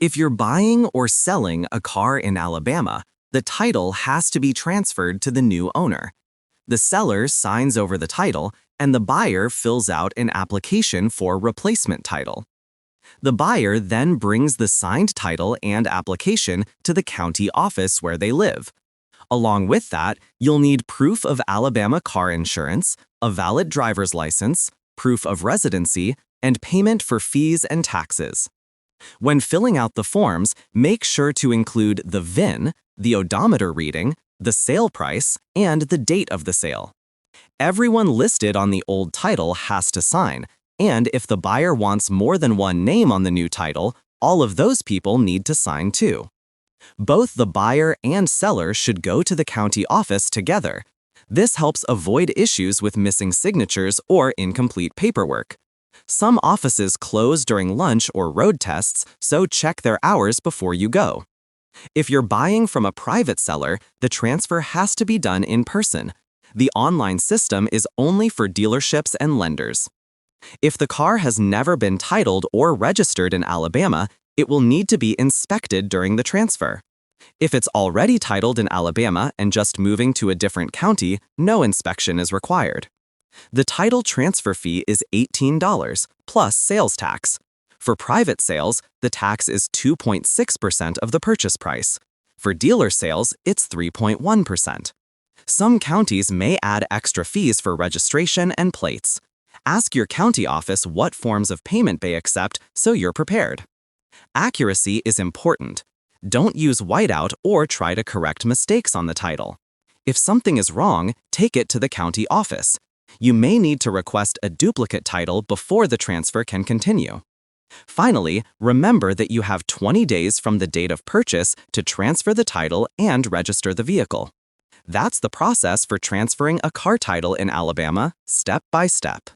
If you're buying or selling a car in Alabama, the title has to be transferred to the new owner. The seller signs over the title, and the buyer fills out an application for replacement title. The buyer then brings the signed title and application to the county office where they live. Along with that, you'll need proof of Alabama car insurance, a valid driver's license, proof of residency, and payment for fees and taxes. When filling out the forms, make sure to include the VIN, the odometer reading, the sale price, and the date of the sale. Everyone listed on the old title has to sign, and if the buyer wants more than one name on the new title, all of those people need to sign too. Both the buyer and seller should go to the county office together. This helps avoid issues with missing signatures or incomplete paperwork. Some offices close during lunch or road tests, so check their hours before you go. If you're buying from a private seller, the transfer has to be done in person. The online system is only for dealerships and lenders. If the car has never been titled or registered in Alabama, it will need to be inspected during the transfer. If it's already titled in Alabama and just moving to a different county, no inspection is required. The title transfer fee is $18 plus sales tax. For private sales, the tax is 2.6% of the purchase price. For dealer sales, it's 3.1%. Some counties may add extra fees for registration and plates. Ask your county office what forms of payment they accept so you're prepared. Accuracy is important. Don't use whiteout or try to correct mistakes on the title. If something is wrong, take it to the county office. You may need to request a duplicate title before the transfer can continue. Finally, remember that you have 20 days from the date of purchase to transfer the title and register the vehicle. That's the process for transferring a car title in Alabama, step by step.